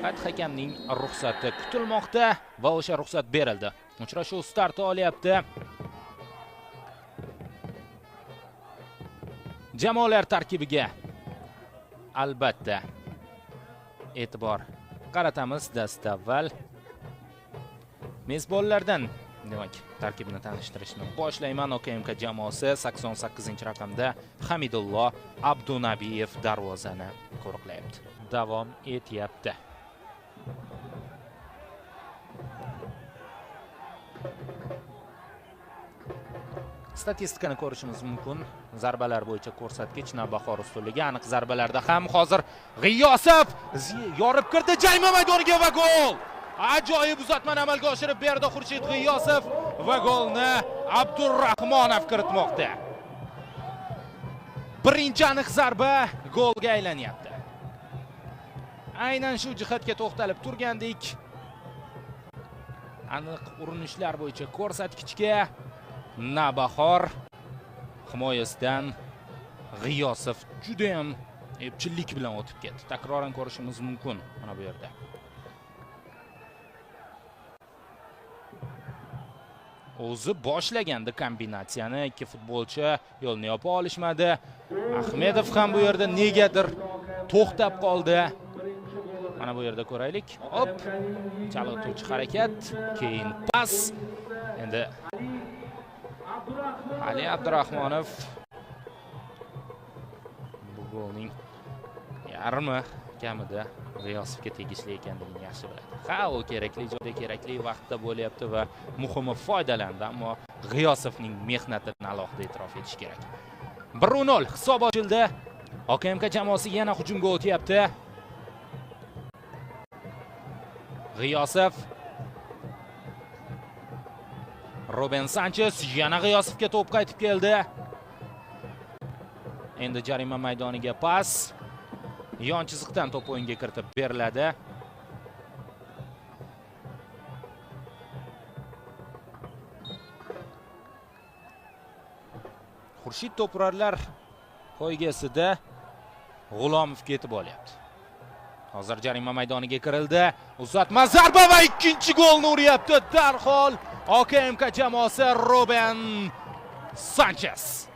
Faqat hakamning ruxsati kutilmoqda va o'sha ruxsat berildi. Uchrashuv starti olyapti. Jamoalar tarkibiga albatta e'tibor qaratamiz dastavval. Mezbonlardan demak tarkibini tanishtirishni boshlayman. OKMK jamoasi 88-raqamda Hamidullo Abdunabiyev darvozani qo'riqlayapti. Davom etyapti. Statistikani ko'rishimiz mumkin. Zarbalar bo'yicha ko'rsatkich Navbahor ustunligi. Aniq zarbalarda ham hozir G'iyosov yorib kirdi jarima maydoniga va gol. Ajoyib uzatmani amalga oshirib berdi Xurshid G'iyosov va golni Abdurrahmonov kiritmoqda. Birinchi aniq zarba golga aylanyapti. Aynan shu jihatga to'xtalib turgandik. Aniq urinishlar bo'yicha ko'rsatkichga Navbahor himoyasidan G'iyosov juda ham epchillik bilan o'tib ketdi. Takroran ko'rishimiz mumkin mana bu yerda. O'zi boshlaganda kombinatsiyani ikki futbolchi yo'lni yopa olishmadi. Ahmedov ham bu yerda negadir to'xtab qoldi. Mana bu yerda ko'raylik. Hop, chalg'ituvchi harakat, keyin pas. Endi Ali Abdurahmonov bu golning yarmi kamida G'iyosovga tegishli ekanligini yaxshi biladi. Ha, u kerakli joyda, kerakli vaqtda bo'lyapti va muhimi foydalandi, ammo G'iyosovning mehnatini alohida e'tirof etish kerak. 1-0 hisob ochildi. OKMK jamoasi yana hujumga o'tyapti. G'iyosov, Ruben Sanchez yana G'iyosovga to'p qaytib keldi. Endi jarima maydoniga pas. Yon chiziqdan to'p o'yinga kiritib beriladi. Xurshid to'purarlar poygasida G'ulomovga yetib olyapti. Hozir jarima maydoniga kirildi. Uzatma zarba va ikkinchi golni uryapti. Darhol OKMK jamoasi Ruben Sanchez.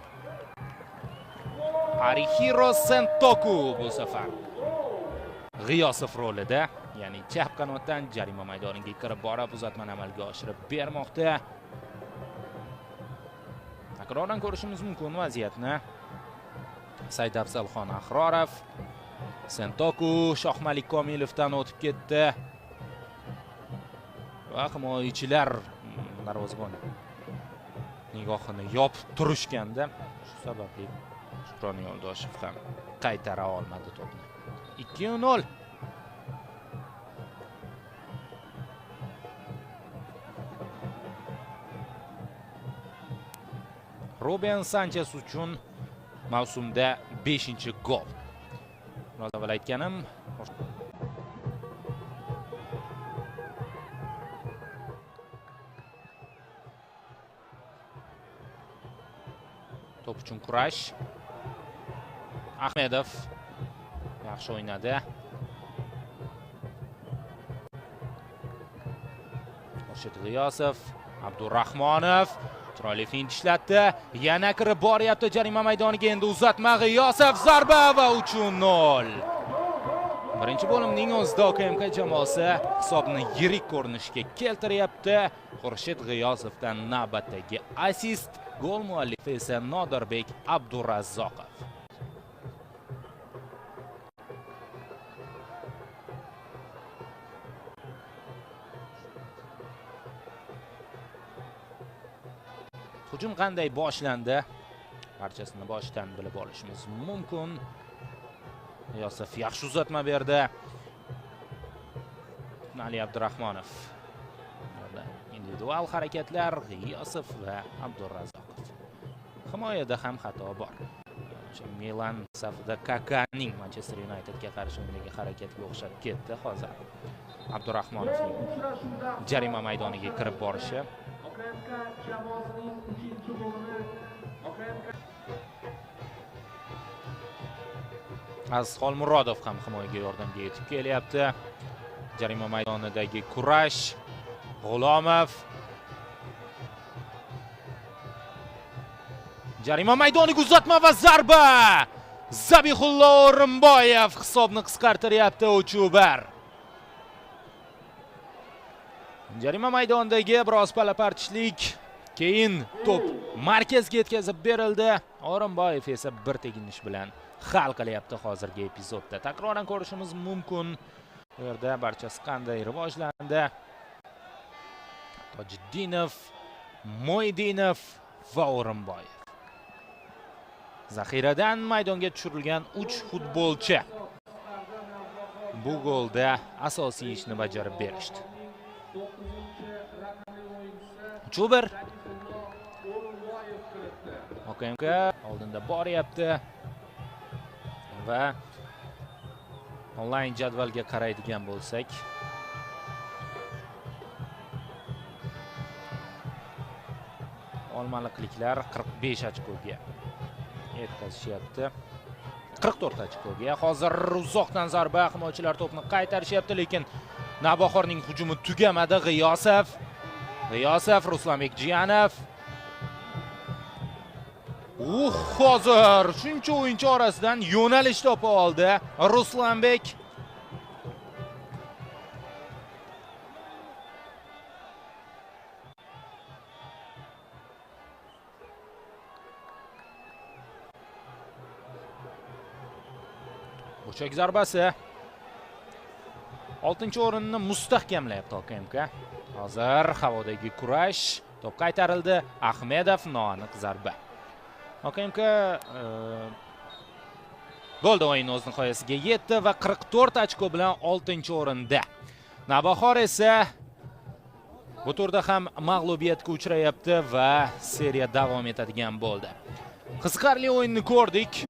Arihiro Sentoku bu safar G'iyosov rolida, ya'ni chap qanotdan jarima maydoniga kirib borib uzatmani amalga oshirib bermoqda. Takroran ko'rishimiz mumkin vaziyatni. Saidafzalxon Ahrorov, Sentoku Shohmalik Komilovdan o'tib ketdi. Va himoyachilar darvozabon nigohini yopib turishganda shu sababli Shukron Yo'ldoshev ham qaytara olmadi to'pni. 2-0. Ruben Sanchez uchun mavsumda 5-gol. Avval aytganim, to'p uchun kurash. Ahmedov yaxshi o'ynadi. Xurshid G'iyosov, Abdurrahmonov chiroyli fint ishlatdi. Yana kirib boryapti jarima maydoniga. Endi uzatma G'iyosov zarba va 3-0. Birinchi bo'limning o'zida OKMK jamoasi hisobni yirik ko'rinishga keltiryapti. Xurshid G'iyosovdan navbatdagi assist, gol muallifi esa Nodirbek Abdurazzoqov. Hujum qanday boshlandi? Barchasini boshdan bilib olishimiz mumkin. G'iyosov yaxshi uzatma berdi. Ali Abdurahmonov. Individual harakatlar G'iyosov va Abdurazzoqov. Himoyada ham xato bor. Milan safida Kakaning Manchester Unitedga qarshi o'yinidagi harakatga o'xshab ketdi hozir. Abdurahmonovning jarima maydoniga kirib borishi. Aziz Xolmurodov ham himoyaga yordamga yetib kelyapti. Jarima maydonidagi kurash. G'ulomov. Jarima maydoniga uzatma va zarba. Zabihullo O'rinboyev hisobni qisqartiryapti 3-1. Jarima maydonidagi biroz palapartishlik, keyin to'p markazga yetkazib berildi. O'rinboyev esa bir teginish bilan hal qilyapti hozirgi epizodda. Takroran ko'rishimiz mumkin. Bu yerda barchasi qanday rivojlandi. Tojiddinov, Mo'ydinov va O'rinboyev. Zaxiradan maydonga tushirilgan 3 futbolchi bu golda asosiy ishni bajarib berishdi. 3-1. OKMK oldinda boryapti va onlayn jadvalga qaraydigan bo'lsak, olmaliqliklar 45 ochkoga yetkazishyapti. 44 ochkoga. Hozir uzoqdan zarba, himoyachilar to'pni qaytarishyapti, lekin Navbahorning hujumi tugamadi. G'iyosov, Ruslanbek Jiyanov. Hozir shuncha o'yinchi orasidan yo'nalish topa oldi Ruslanbek. Bo'shak zarbasi. 6-o'rinni mustahkamlayapti OKMK. Hozir havodagi kurash, to'p qaytarildi. Ahmedov noaniq zarba. OKMK bo'ldi, o'yin o'z nihoyasiga yetdi va 44 ochko bilan 6-o'rinda. Navbahor esa bu turda ham mag'lubiyatga uchrayapti va seriya davom etadigan bo'ldi. Qiziqarli o'yinni ko'rdik.